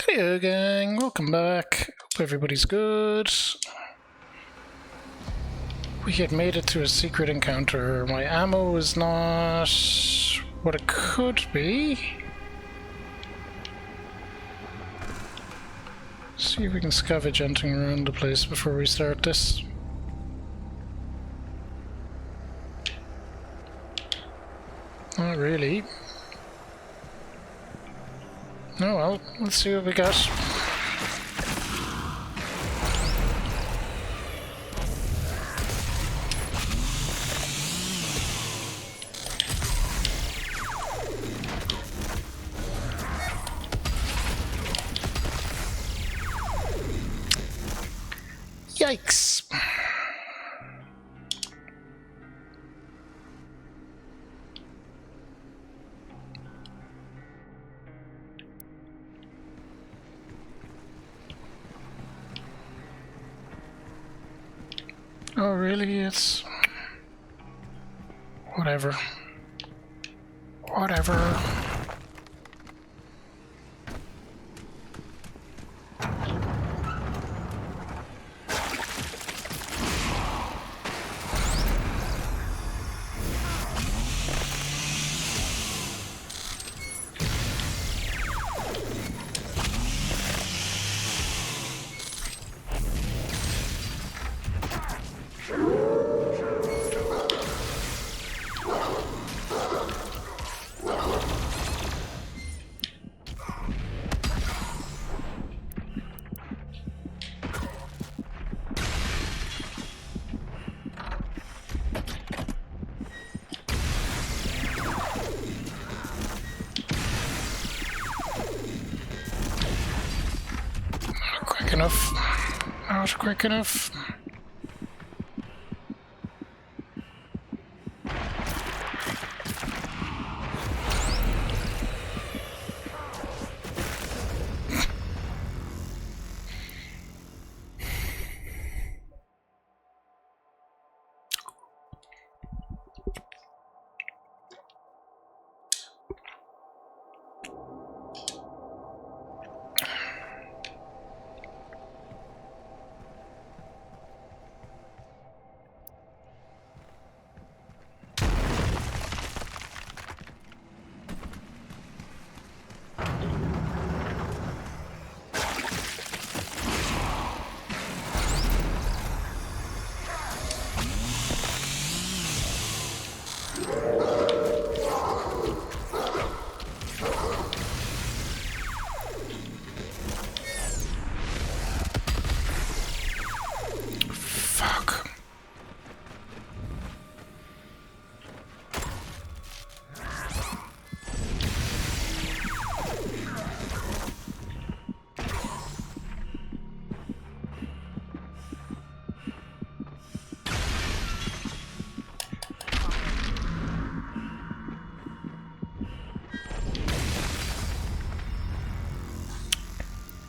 Hey gang, welcome back. Hope everybody's good. We had made it to a secret encounter. My ammo is not what it could be. See if we can scavenge anything around the place before we start this. Not really. Oh well, let's see what we got. Yikes! Oh really? It's... whatever. Whatever. Enough. Not quick enough.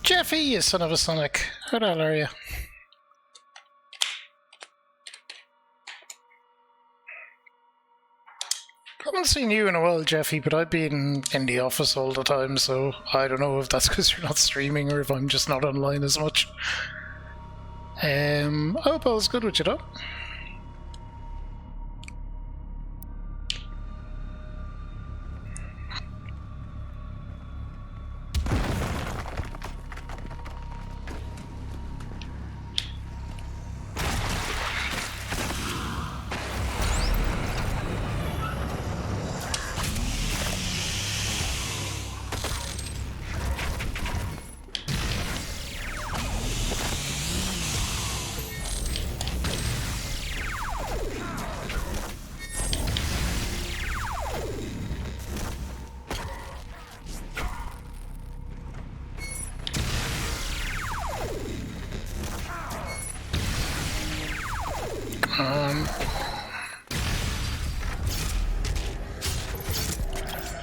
Jeffy, you son of a Sonic. How the hell are you? I haven't seen you in a while, Jeffy, but I've been in the office all the time, so I don't know if that's because you're not streaming or if I'm just not online as much. I hope all's good with you, though.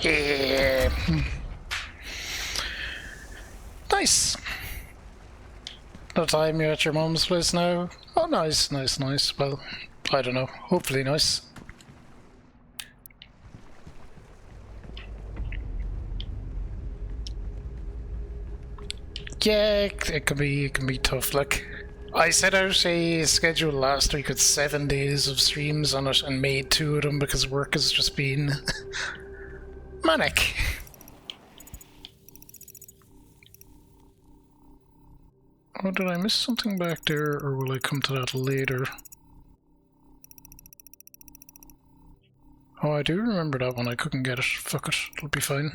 Yeah. Nice. No time you're at your mom's place now? Oh, nice, nice, nice. Well, I don't know. Hopefully nice. Yeah, it can be tough. Like, I set out a schedule last week with 7 days of streams on it and made 2 of them because work has just been manic. Oh, did I miss something back there, or will I come to that later? Oh, I do remember that one. I couldn't get it. Fuck it. It'll be fine.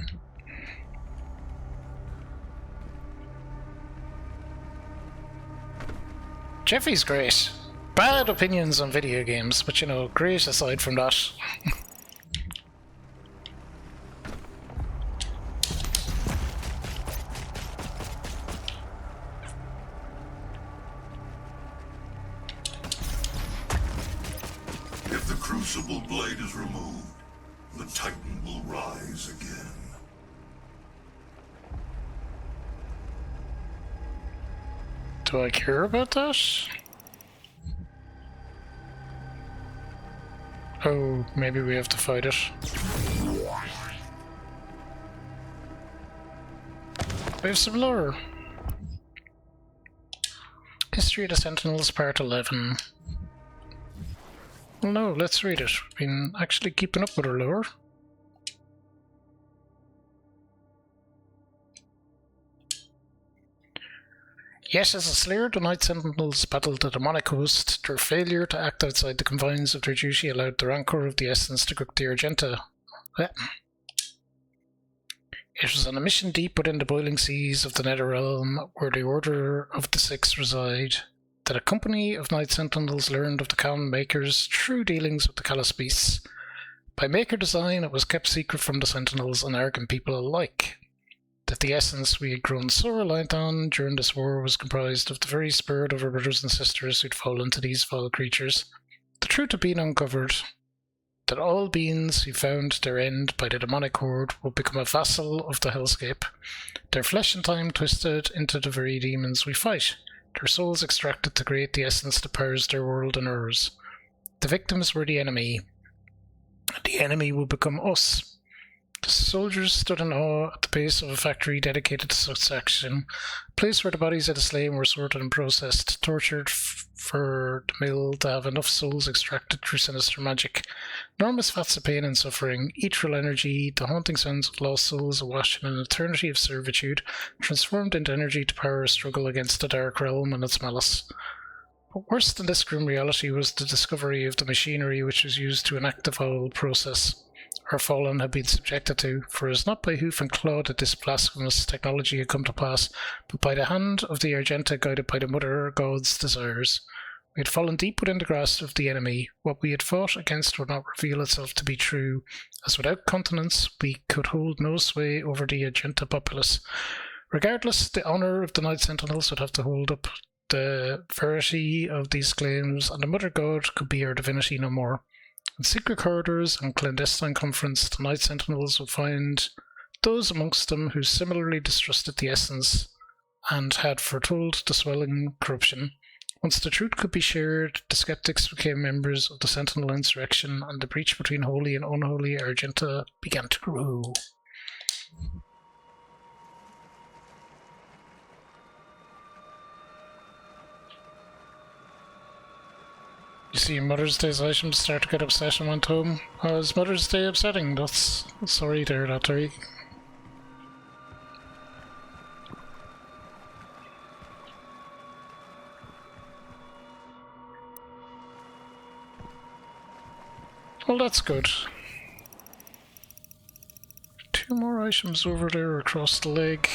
Jeffy's great. Bad opinions on video games, but you know, great aside from that. If the crucible blade is removed, the Titan will rise again. Do I care about that? Oh, maybe we have to fight it. We have some lore. History of the Sentinels, Part 11. Well, no, let's read it. We've been actually keeping up with our lore. Yet as a slayer, the Night Sentinels battled the demonic host. Their failure to act outside the confines of their duty allowed the rancor of the Essence to grip the Argenta. It was on a mission deep within the boiling seas of the Netherrealm, where the Order of the Six reside, that a company of Night Sentinels learned of the Common Maker's true dealings with the Callous Beasts. By Maker design, it was kept secret from the Sentinels and arrogant people alike that the essence we had grown so reliant on during this war was comprised of the very spirit of our brothers and sisters who'd fallen to these foul creatures. The truth had been uncovered, that all beings who found their end by the demonic horde would become a vassal of the hellscape, their flesh and time twisted into the very demons we fight, their souls extracted to create the essence that powers their world and ours. The victims were the enemy. The enemy would become us. The soldiers stood in awe at the base of a factory dedicated to such action, a place where the bodies of the slain were sorted and processed, tortured for the mill to have enough souls extracted through sinister magic. Enormous vats of pain and suffering, ethereal energy, the haunting sounds of lost souls awash in an eternity of servitude, transformed into energy to power a struggle against the dark realm and its malice. But worse than this grim reality was the discovery of the machinery which was used to enact the foul process our fallen had been subjected to, for it was not by hoof and claw that this blasphemous technology had come to pass, but by the hand of the Argenta guided by the Mother God's desires. We had fallen deep within the grasp of the enemy. What we had fought against would not reveal itself to be true, as without continence we could hold no sway over the Argenta populace. Regardless, the honour of the Night Sentinels would have to hold up the verity of these claims, and the Mother God could be our divinity no more. In secret corridors and clandestine conference, the Night Sentinels would find those amongst them who similarly distrusted the essence and had foretold the swelling corruption. Once the truth could be shared, the skeptics became members of the Sentinel insurrection, and the breach between holy and unholy Argenta began to grow. You see, Mother's Day's items start to get upset and went home. Oh, is Mother's Day upsetting? That's sorry there, that right. Well, that's good. 2 more items over there across the leg.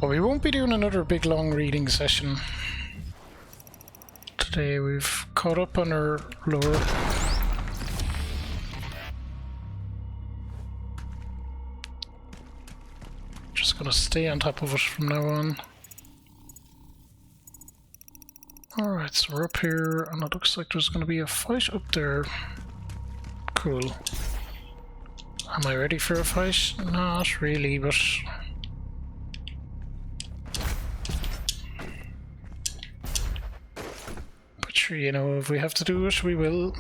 Well, we won't be doing another big long reading session today. We've caught up on our lore. Just gonna stay on top of it from now on. Alright, so we're up here and it looks like there's gonna be a fight up there. Cool. Am I ready for a fight? Not really, but Sure, you know, if we have to do it, we will.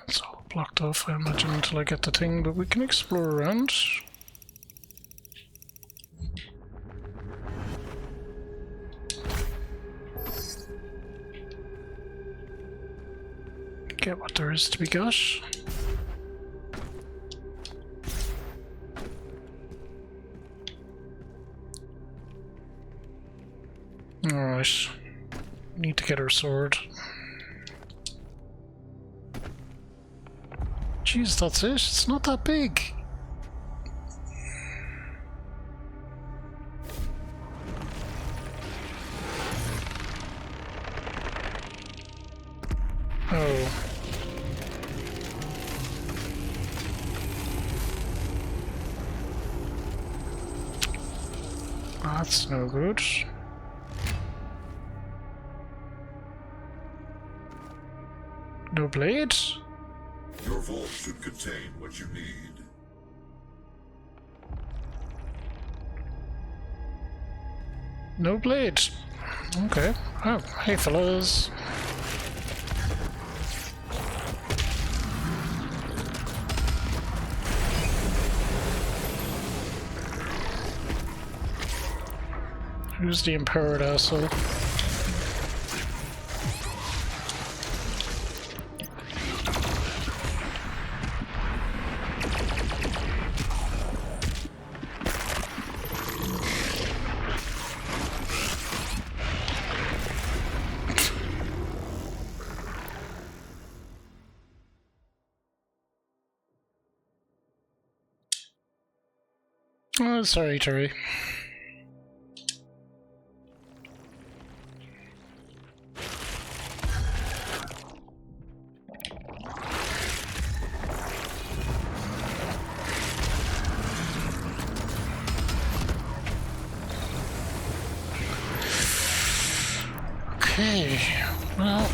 It's all blocked off, I imagine, until I get the thing, but we can explore around. Get what there is to be got. Alright. Need to get our sword. Jeez, that's it. It's not that big. Oh. That's no good. No blade? Your vault should contain what you need. No blade. Okay. Oh, hey fellas. Who's the empowered asshole? Oh, sorry, Terry. Okay, well,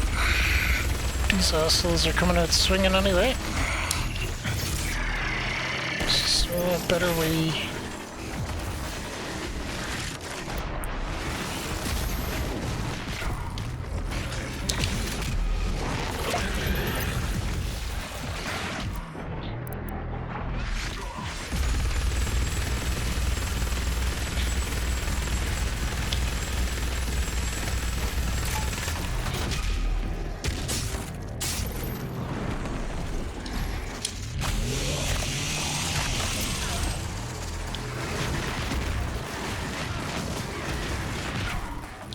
these assholes are coming out swinging anyway. So better we...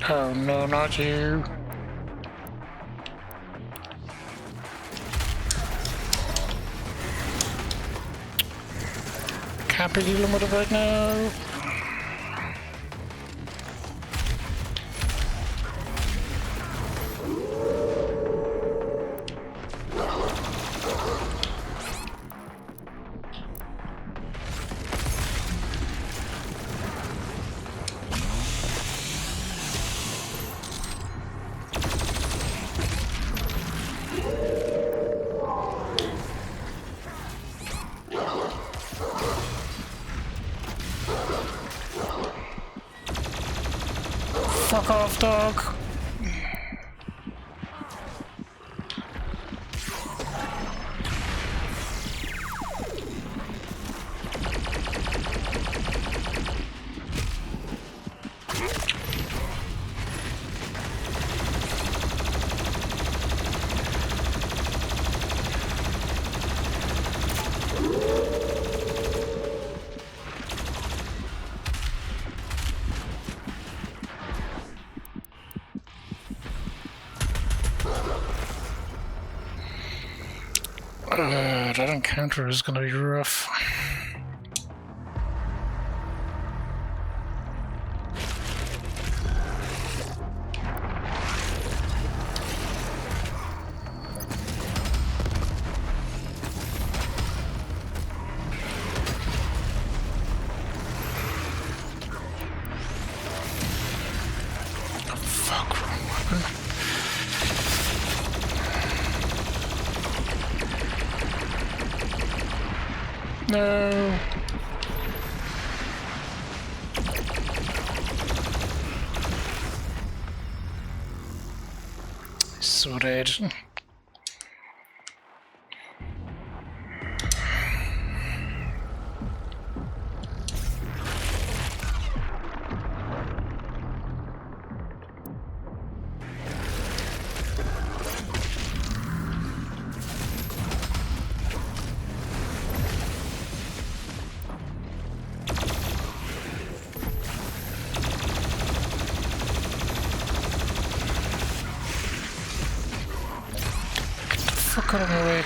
Oh no, not you. Can't be dealing with it right now. Fuck off, dog. That encounter is gonna be rough. Oh, fuck, wrong weapon. No. So dead. Fuck out of my way.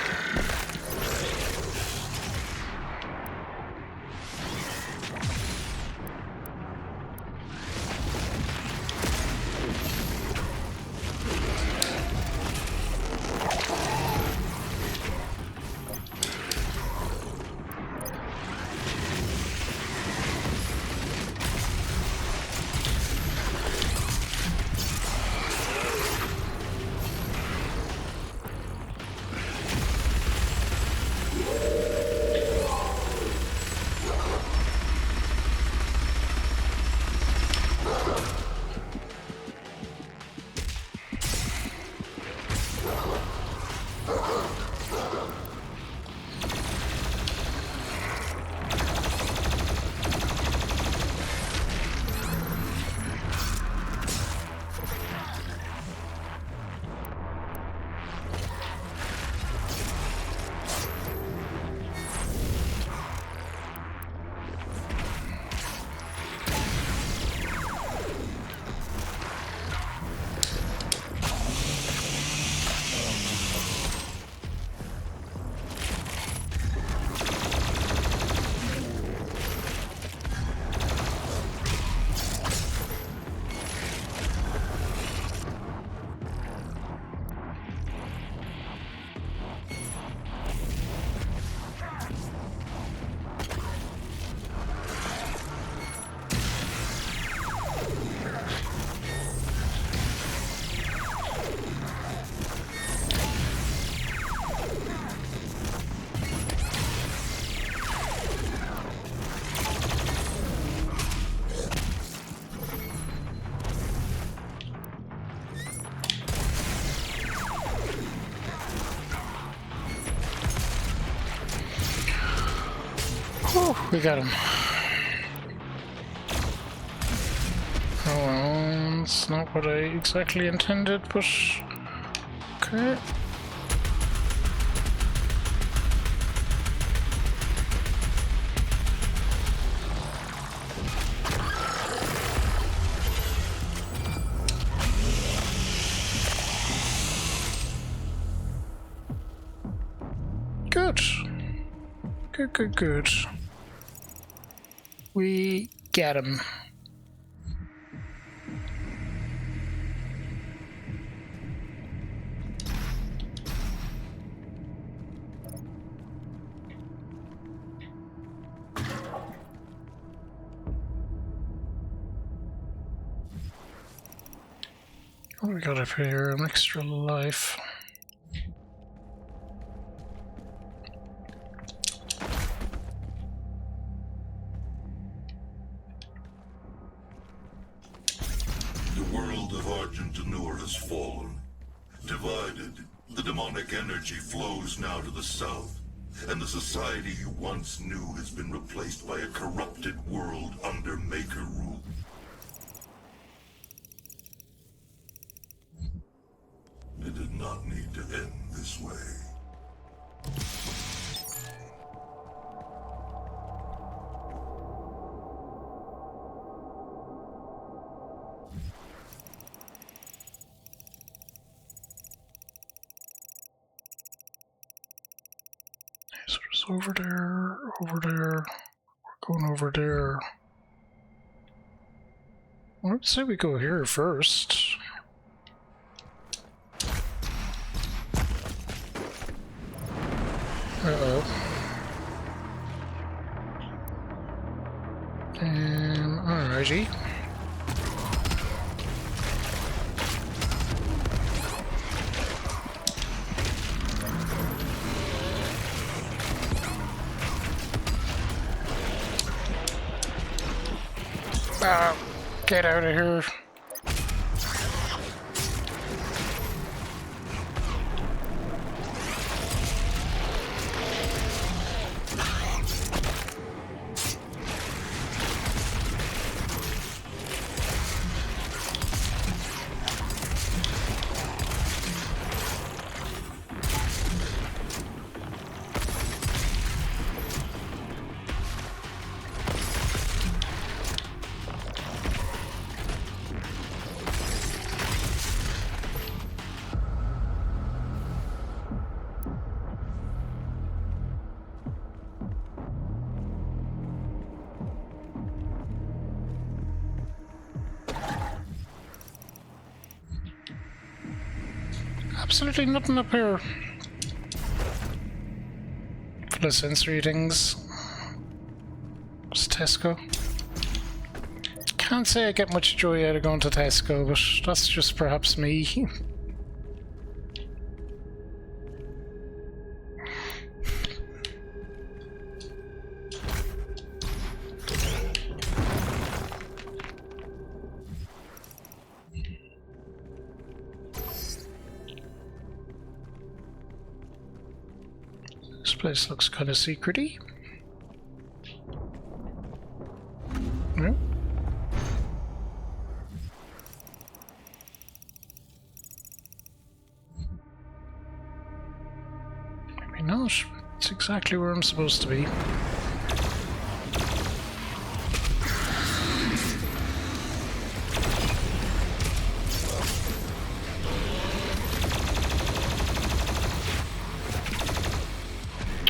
Whew, we got him. Oh well, it's not what I exactly intended, but okay. Good. Good, good, good. We get him. What do we got up here? An extra life. The world of Argentanur has fallen. Divided, the demonic energy flows now to the south, and the society you once knew has been replaced by a corrupted world under Maker rule. It did not need to end this way. So it's over there, over there. We're going over there. Well, let's say we go here first. Uh-oh. Alrighty. Get out of here. Absolutely nothing up here. For the sensory things. It's Tesco. Can't say I get much joy out of going to Tesco, but that's just perhaps me. This place looks kind of secrety. No? Maybe not. It's exactly where I'm supposed to be.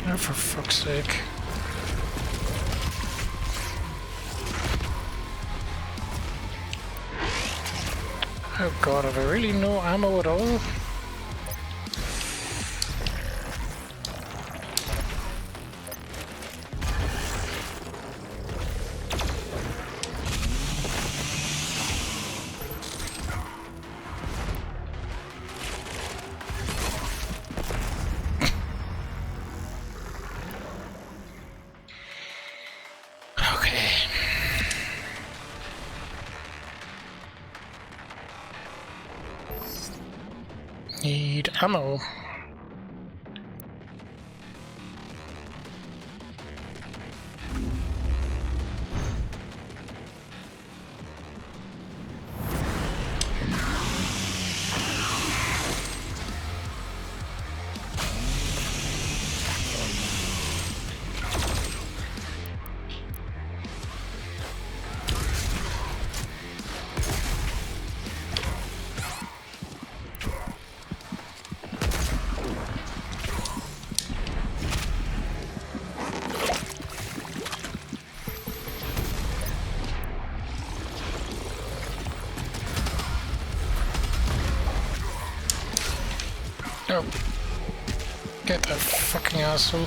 Oh, for fuck's sake. Oh god, have I really no ammo at all? Need ammo. Oh. Get that fucking asshole.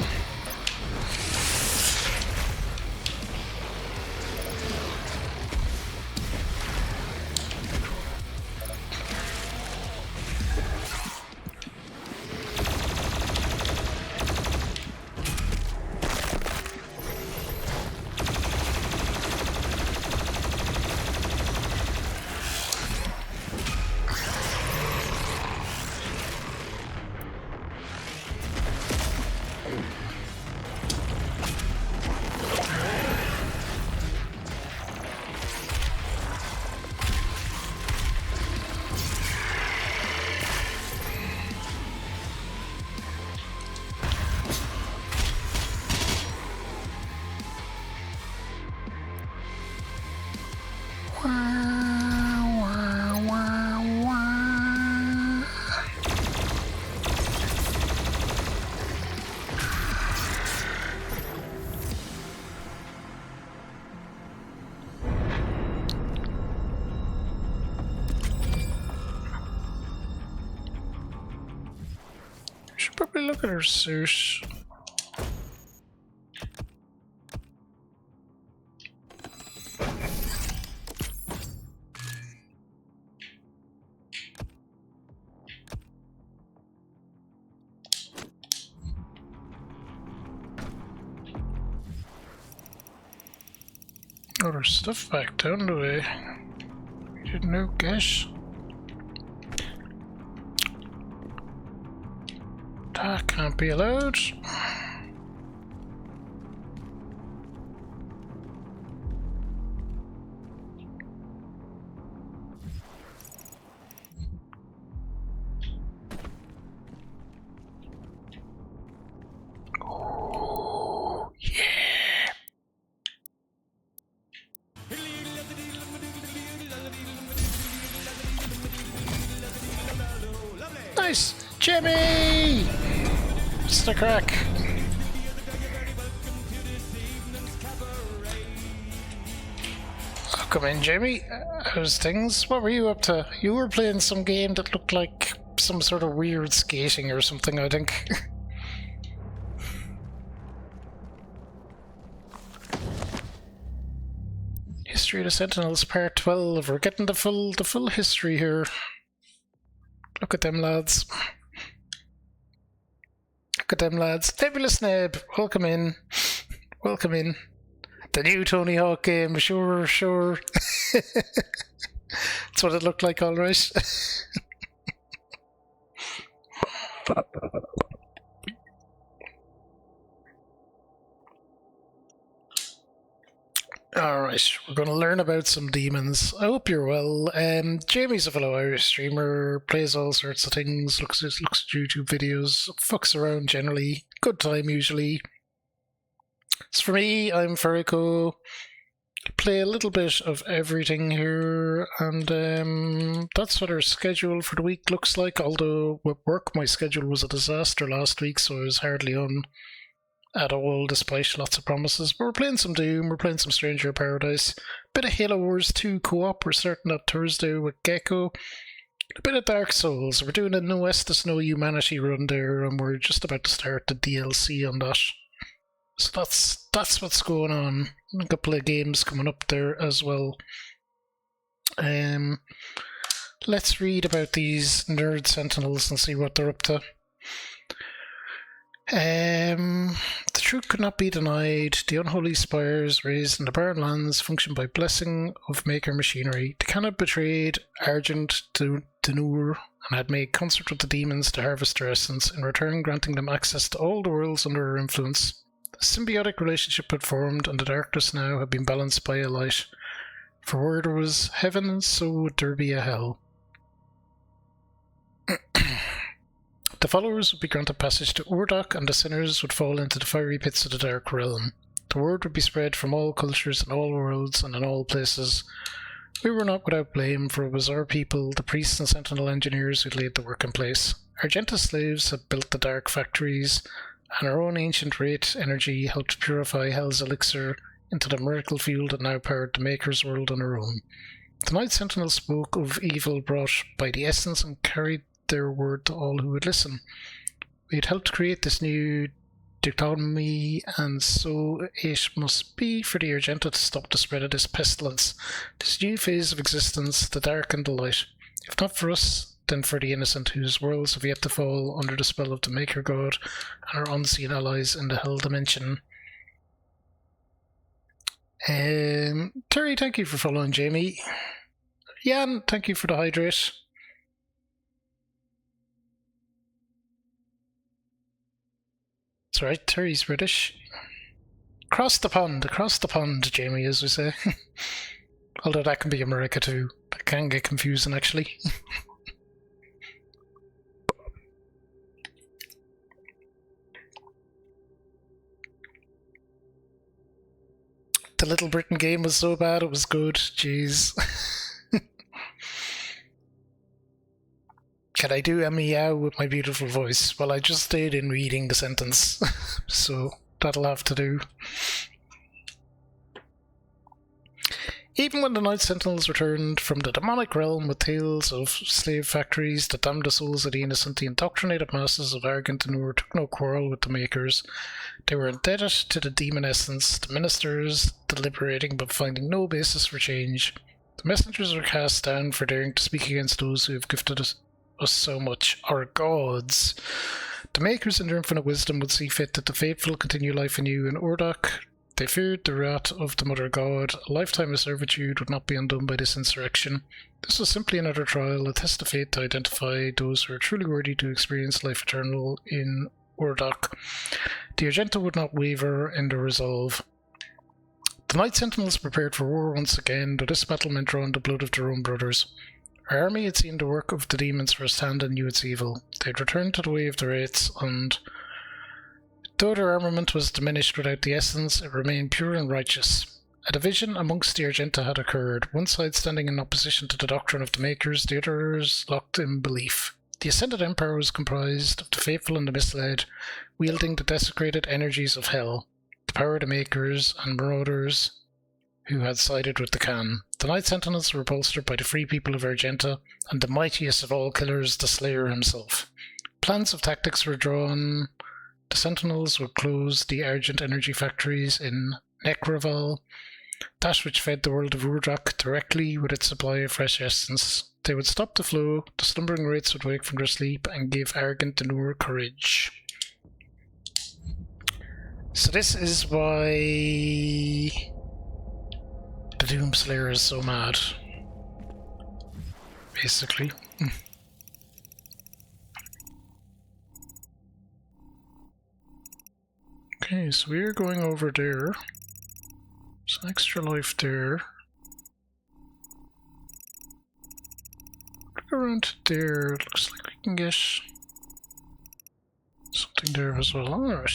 Should probably look at her suit. Oh, there's stuff back down the way. We didn't know, guess. That can't be allowed. Oh, yeah. Nice! Jimmy! Just a crack. Oh, come in, Jamie. How's things? What were you up to? You were playing some game that looked like some sort of weird skating or something, I think. History of the Sentinels, Part 12. We're getting the full history here. Look at them lads. Look at them lads. Nebulous Neb, welcome in. Welcome in. The new Tony Hawk game, sure. That's what it looked like, alright. Alright, we're going to learn about some demons. I hope you're well. Jamie's a fellow Irish streamer, plays all sorts of things, looks at YouTube videos, fucks around generally. Good time usually. As for me, I'm Ferico. Play a little bit of everything here, and that's what our schedule for the week looks like. Although with work, my schedule was a disaster last week, so I was hardly on at all, despite lots of promises. But we're playing some Doom, we're playing some Stranger of Paradise, bit of Halo Wars 2 co-op, we're starting that Thursday with Gecko, a bit of Dark Souls, we're doing a No Estus No Humanity run there, and we're just about to start the DLC on that. So that's what's going on. A couple of games coming up there as well. Let's read about these nerd sentinels and see what they're up to. The truth could not be denied. The unholy spires raised in the barren lands function by blessing of maker machinery. The Canad betrayed Argent to Denur and had made concert with the demons to harvest their essence, in return granting them access to all the worlds under her influence. A symbiotic relationship had formed, and the darkness now had been balanced by a light. For where there was heaven, so would there be a hell. The followers would be granted passage to Urdak, and the sinners would fall into the fiery pits of the Dark Realm. The word would be spread from all cultures and all worlds and in all places. We were not without blame, for it was our people, the priests and sentinel engineers, who laid the work in place. Argenta slaves had built the dark factories, and our own ancient rate energy helped purify Hell's elixir into the miracle fuel that now powered the Maker's world on our own. The Night Sentinel spoke of evil brought by the essence and carried their word to all who would listen. We had helped create this new dichotomy, and so it must be for the Argenta to stop the spread of this pestilence, this new phase of existence, the dark and the light. If not for us, then for the innocent, whose worlds have yet to fall under the spell of the Maker God and our unseen allies in the Hell Dimension. Terry, thank you for following Jamie. Jan, thank you for the hydrate. It's right, Terry's British. Across the pond, Jamie, as we say. Although that can be America too. That can get confusing, actually. The Little Britain game was so bad it was good. Jeez. Can I do a meow with my beautiful voice? Well, I just stayed in reading the sentence, so that'll have to do. Even when the Night Sentinels returned from the demonic realm with tales of slave factories that damned the souls of the innocent, the indoctrinated masses of Argent and Ur took no quarrel with the Makers. They were indebted to the demon essence, the ministers deliberating but finding no basis for change. The messengers were cast down for daring to speak against those who have gifted us so much, our gods. The Makers in their infinite wisdom would see fit that the faithful continue life anew in Urdak. They feared the wrath of the Mother God. A lifetime of servitude would not be undone by this insurrection. This was simply another trial, a test of fate to identify those who are truly worthy to experience life eternal in Urdak. The Argenta would not waver in their resolve. The Night Sentinels prepared for war once again, though this battle meant drawing the blood of their own brothers. Our army had seen the work of the demons firsthand and knew its evil. They had returned to the way of the wraiths, and though their armament was diminished without the essence, it remained pure and righteous. A division amongst the Argenta had occurred, one side standing in opposition to the doctrine of the Makers, the others locked in belief. The Ascended Empire was comprised of the faithful and the misled, wielding the desecrated energies of hell, the power of the Makers and marauders who had sided with the Khan. The Night Sentinels were bolstered by the free people of Argenta, and the mightiest of all killers, the Slayer himself. Plans of tactics were drawn. The Sentinels would close the Argent energy factories in Necraval, that which fed the world of Urdak directly with its supply of fresh essence. They would stop the flow, the slumbering wraiths would wake from their sleep, and give Argent the Nur courage. So this is why the Doomslayer is so mad, basically. Okay, so we're going over there. There's an extra life there. Go around to there. Looks like we can get something there as well. Alright,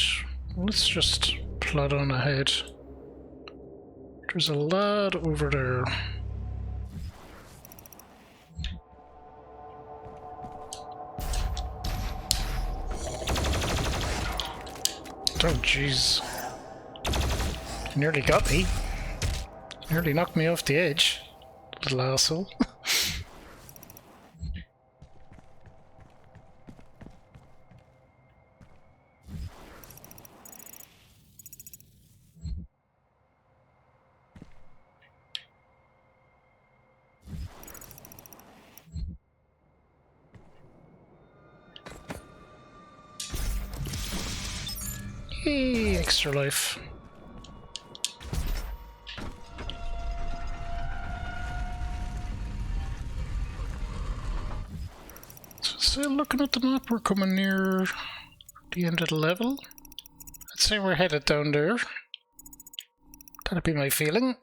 let's just plod on ahead. There's a lad over there. Oh jeez. Nearly got me. Nearly knocked me off the edge. Little asshole. Yay, extra life. So still looking at the map, we're coming near the end of the level. I'd say we're headed down there. That'd be my feeling.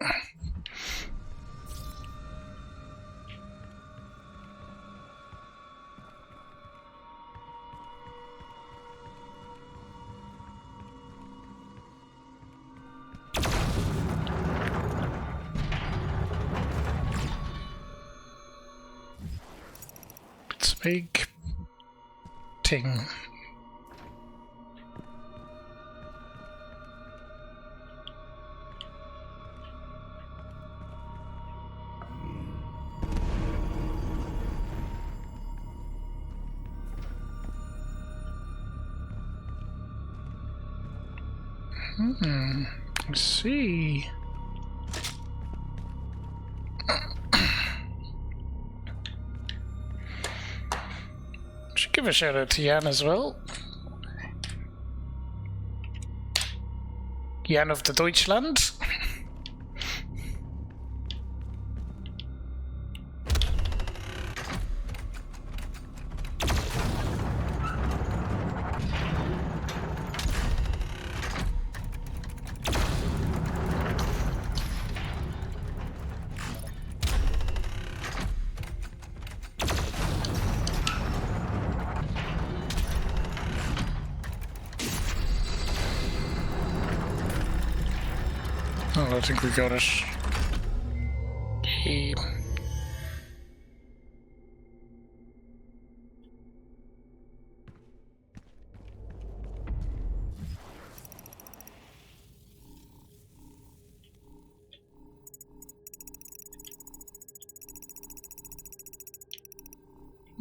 Big thing. Let's see. Give a shout out to Jan as well. Jan of the Deutschland. Oh, I think we got it. Okay.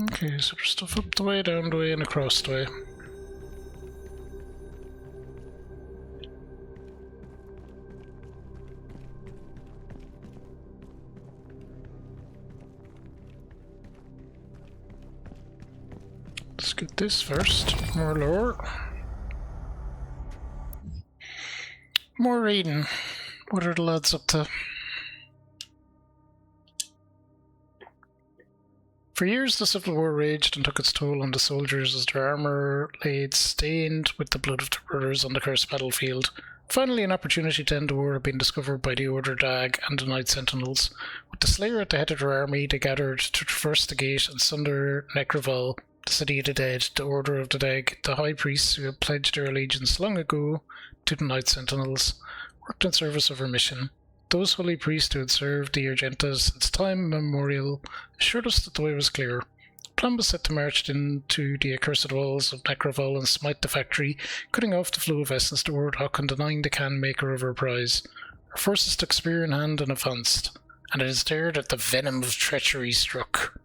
Okay, so there's stuff up the way, down the way, and across the way. Let's get this first. More lore. More reading. What are the lads up to? For years the Civil War raged and took its toll on the soldiers as their armour lay stained with the blood of their brothers on the cursed battlefield. Finally, an opportunity to end the war had been discovered by the Order Dag and the Night Sentinels. With the Slayer at the head of their army, they gathered to traverse the gate and sunder Necroval, the City of the Dead, the Order of the Dag. The High Priests, who had pledged their allegiance long ago to the Night Sentinels, worked in service of her mission. Those holy priests who had served the Argentas since time immemorial assured us that the way was clear. The plan was set to march into the accursed walls of Necroval and smite the factory, cutting off the flow of essence to Wardhawk and denying the can maker of her prize. Our forces took spear in hand and advanced, and it is there that the venom of treachery struck.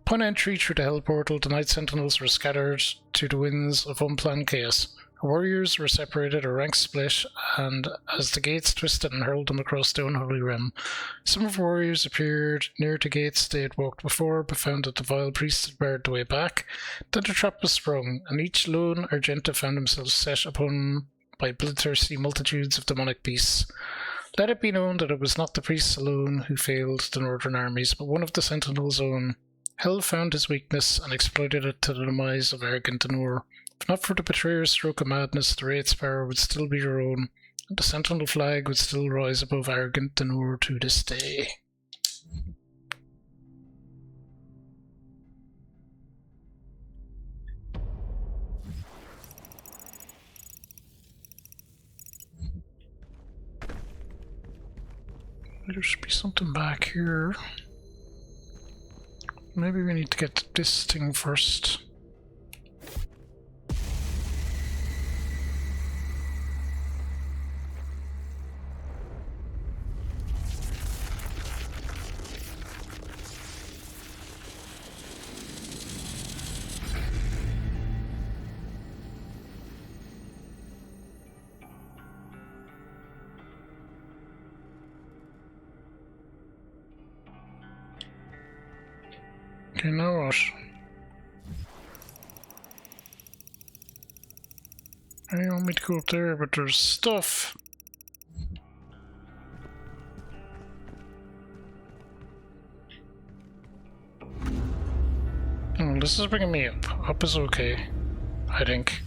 Upon entry through the Hell Portal, the Night Sentinels were scattered to the winds of unplanned chaos. Our warriors were separated, our ranks split, and as the gates twisted and hurled them across the unholy realm, some of our warriors appeared near the gates they had walked before, but found that the vile priests had barred the way back. Then the trap was sprung, and each lone Argenta found himself set upon by bloodthirsty multitudes of demonic beasts. Let it be known that it was not the priests alone who failed the northern armies, but one of the Sentinels' own. Hell found his weakness and exploited it to the demise of arrogant Danur. If not for the betrayer's stroke of madness, the Wraith's power would still be your own, and the Sentinel flag would still rise above arrogant Danur to this day. There should be something back here. Maybe we need to get this thing first. Okay, now what? I want me to go up there, but there's stuff. Oh, this is bringing me up. Up is okay, I think.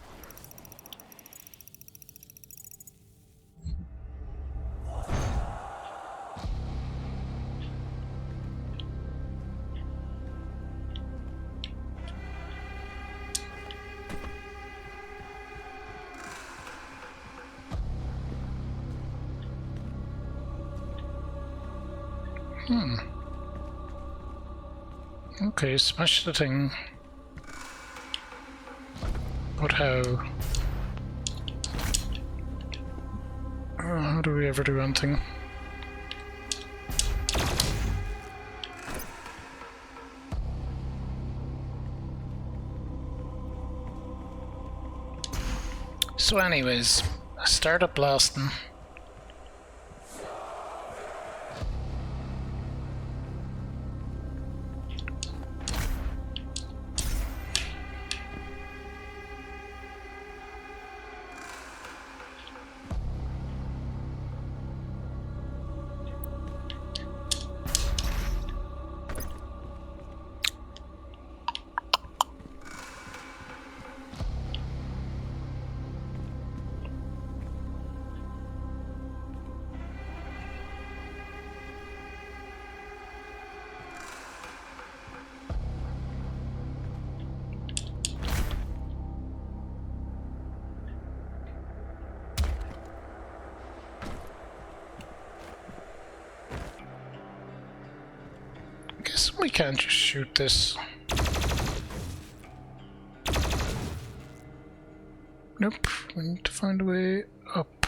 Okay, smash the thing. But how? How do we ever do anything? So anyways, I start up blasting. We can't just shoot this. Nope, we need to find a way up.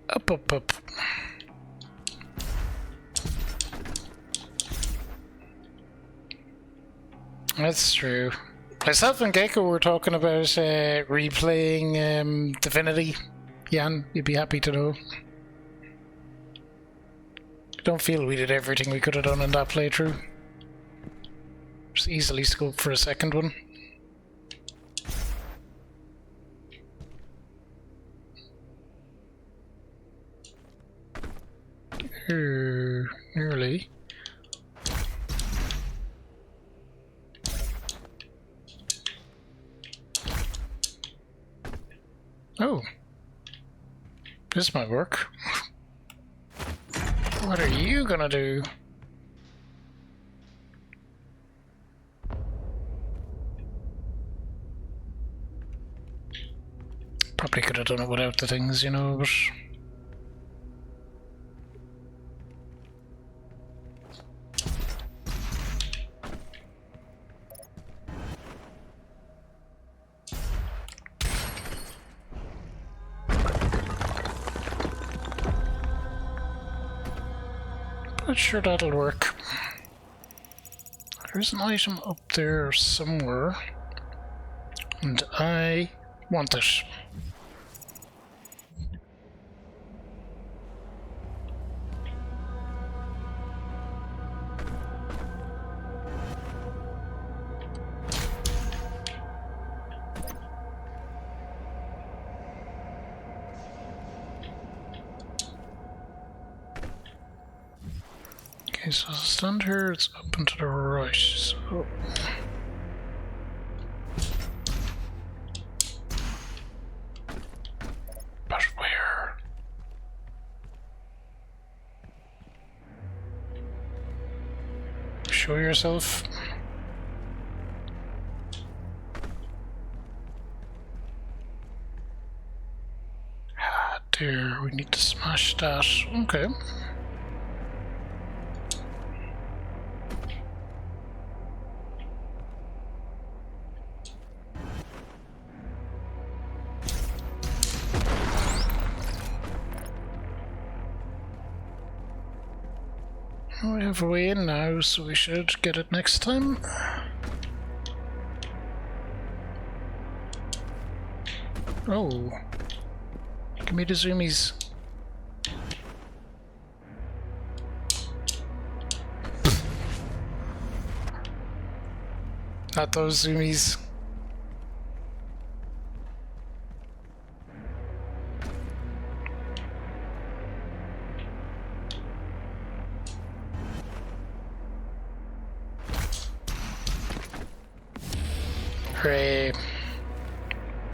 Up. That's true. Myself and Gecko were talking about replaying Divinity. Jan, you'd be happy to know. I don't feel we did everything we could have done in that playthrough. Just easily scope for a second one. Nearly. Oh. This might work. What are you gonna do? Probably could have done it without the things, you know, but... Not sure that'll work. There's an item up there somewhere, and I want it. Okay, so stand here, it's up and to the right, so... But where? Show yourself. Ah, there, we need to smash that. Okay. We have a way in now, so we should get it next time. Oh. Give me the zoomies. Not those zoomies. Hooray.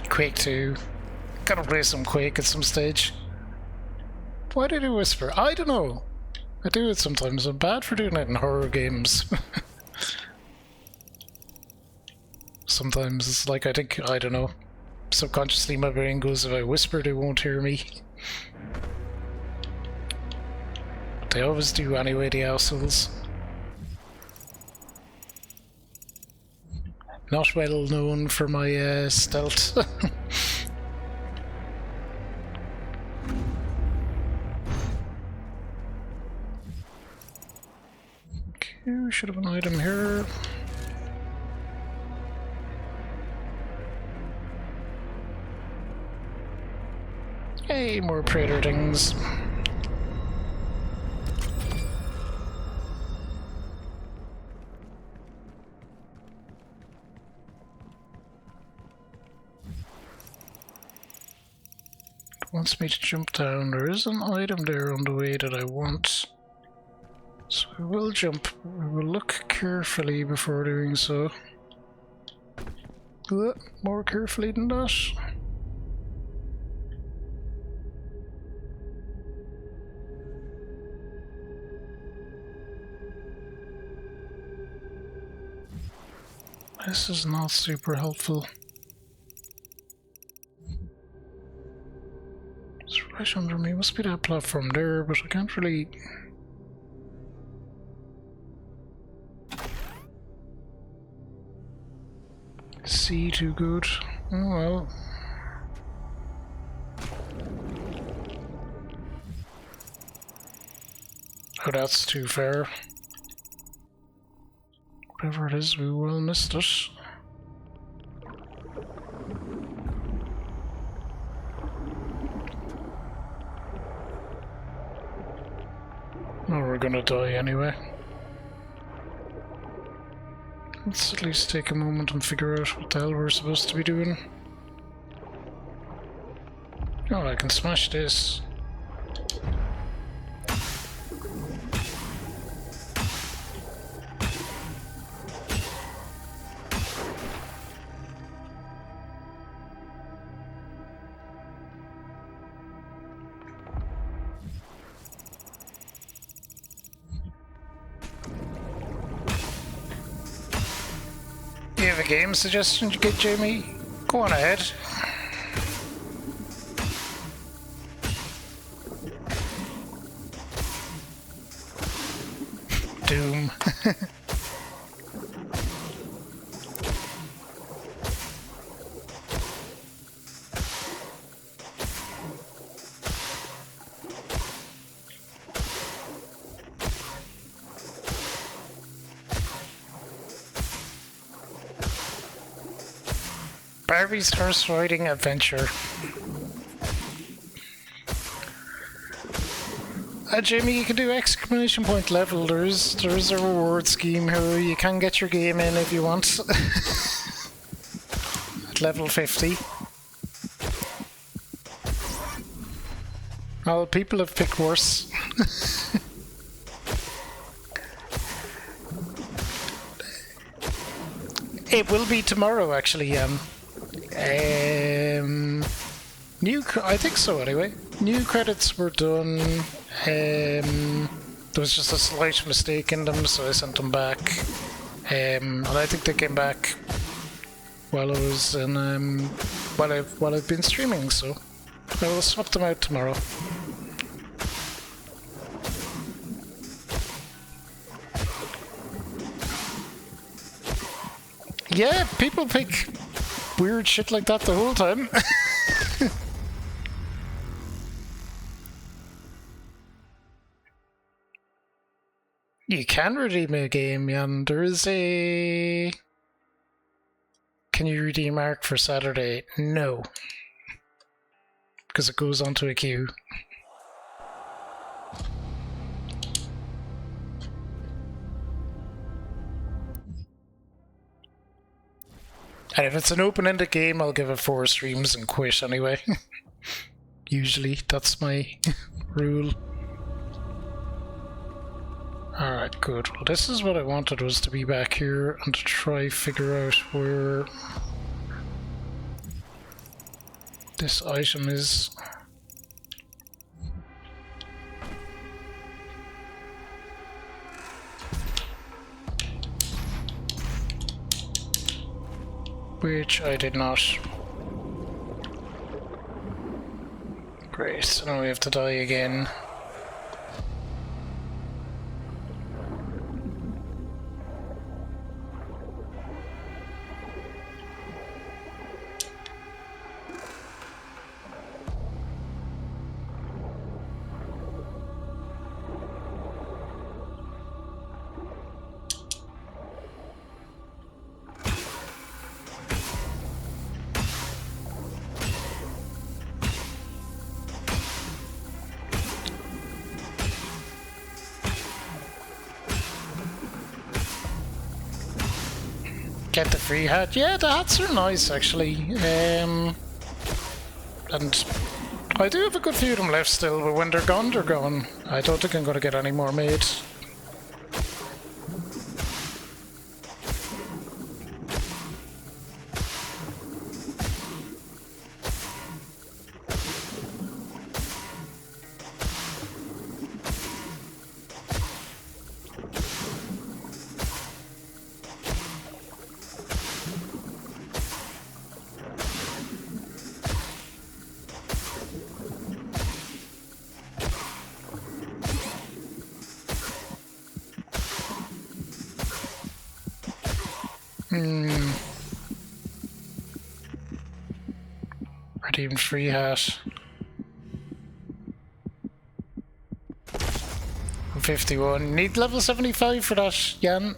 Quake 2. Gotta play some Quake at some stage. Why did I whisper? I don't know. I do it sometimes. I'm bad for doing it in horror games. Sometimes it's like I think, I don't know, subconsciously my brain goes, if I whisper they won't hear me. But they always do anyway, the assholes. Not well known for my stealth. Okay, we should have an item here. Hey, more Praetor things. It wants me to jump down. There is an item there on the way that I want. So we will jump. We will look carefully before doing so. More carefully than that. This is not super helpful. It's right under me. Must be that platform there, but I can't really... see too good. Oh well. Oh, that's too fair. Whatever it is, we will miss it. No, we're gonna die anyway. let's at least take a moment and figure out what the hell we're supposed to be doing. Oh, I can smash this. You have a game suggestion to get, Jamie? Go on ahead. Doom. Barbie's horse riding adventure. Jamie, you can do exclamation point level. There is a reward scheme here. You can get your game in if you want. At level 50. Well, people have picked worse. It will be tomorrow, actually. I think so, anyway. New credits were done. There was just a slight mistake in them, so I sent them back. And I think they came back while I was in while I've been streaming, so I will swap them out tomorrow. Yeah, people pick weird shit like that the whole time. You can redeem a game, Jan. There is a... Can you redeem art for Saturday? No. Because it goes onto a queue. And if it's an open-ended game, I'll give it 4 streams and quit anyway. Usually, that's my rule. Alright, good. Well, this is what I wanted, was to be back here and to try figure out where this item is. Which I did not. Great, so now we have to die again. Get the free hat. Yeah, the hats are nice, actually. And I do have a good few of them left still, but when they're gone, they're gone. I don't think I'm going to get any more made. Redeem free hat. 51. Need level 75 for that, Jan.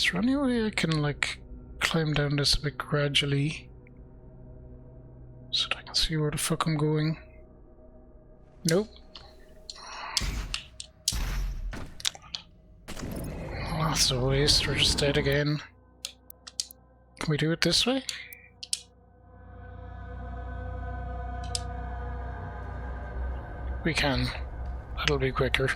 Is there any way I can, like, climb down this a bit gradually so that I can see where the fuck I'm going? Nope. Oh, that's a waste. We're just dead again. Can we do it this way? We can. That'll be quicker.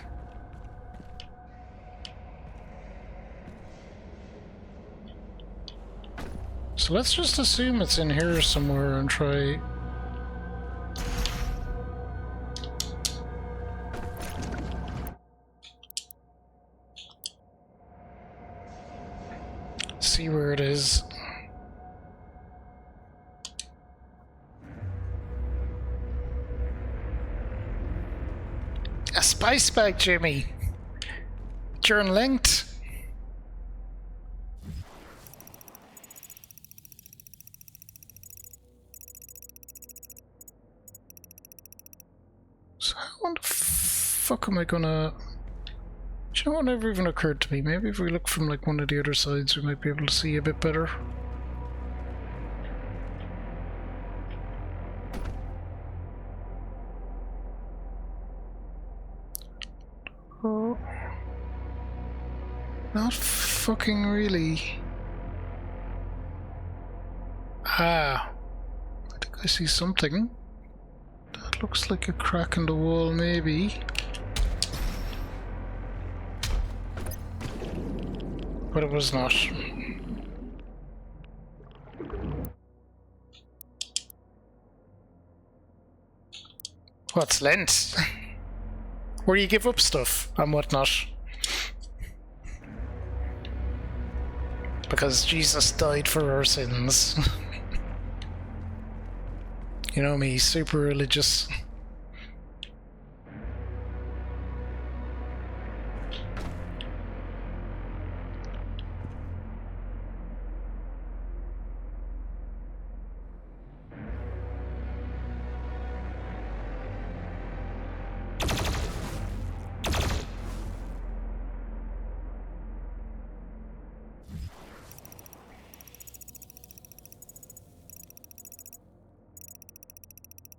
So let's just assume it's in here somewhere and try... see where it is. A spice bag, Jimmy! During Lent! So how the fuck am I gonna... Do you know what never even occurred to me? Maybe if we look from like one of the other sides we might be able to see a bit better. Oh. Not fucking really. Ah. I think I see something. That looks like a crack in the wall, maybe. But it was not. What's Lent? Where you give up stuff and whatnot. Because Jesus died for our sins. You know me, super religious.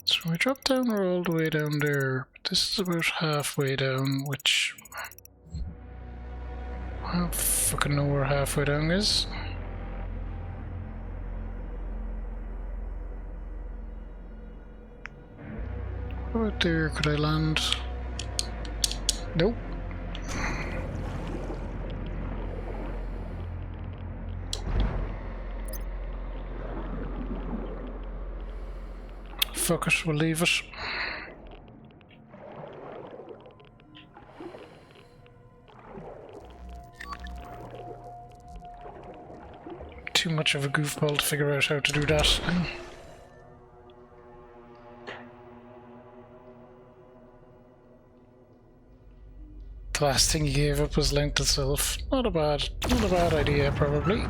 So we drop down, we're all the way down there. This is about halfway down, which... I don't fucking know where halfway down is. What about there? Could I land? Nope. Fuck it, we'll leave it. Too much of a goofball to figure out how to do that. The last thing he gave up was length itself. Not a bad idea, probably.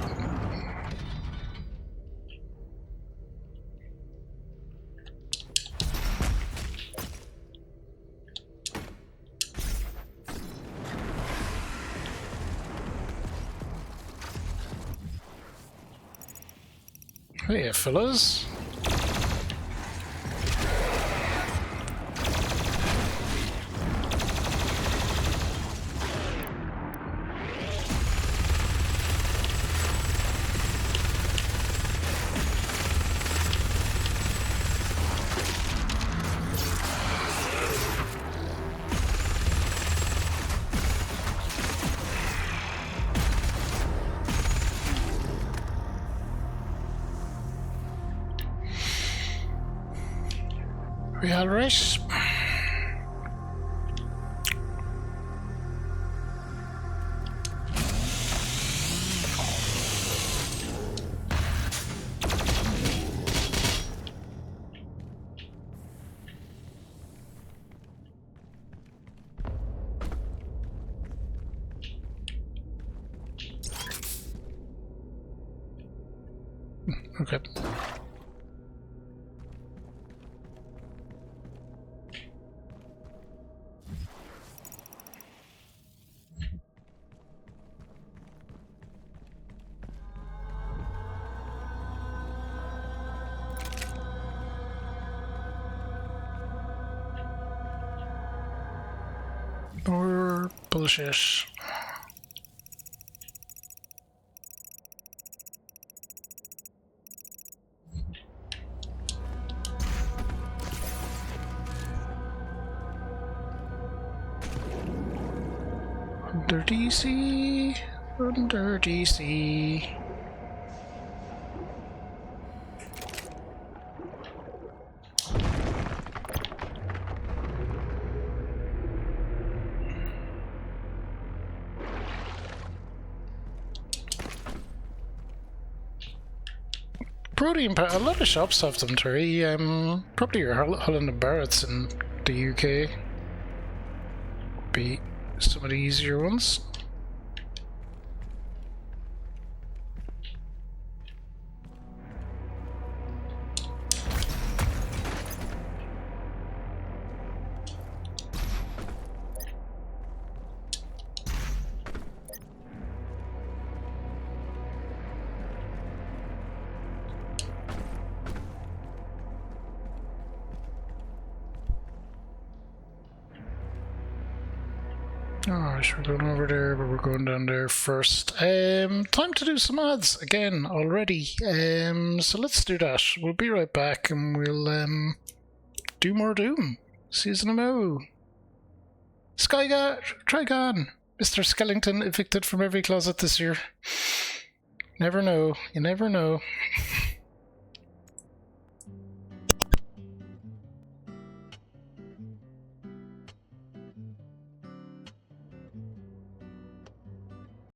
Hey, fellas. We all right? Okay. Or bullshit. Under DC. Under DC. Protein a lot of shops have them, Terry. Probably your Holland and Barrett's in the UK. Be some of the easier ones. Alright, we're going over there, but we're going down there first. Time to do some ads again already. So let's do that. We'll be right back and we'll do more Doom. Season of Mo. Trigon! Mr. Skellington evicted from every closet this year. Never know. You never know.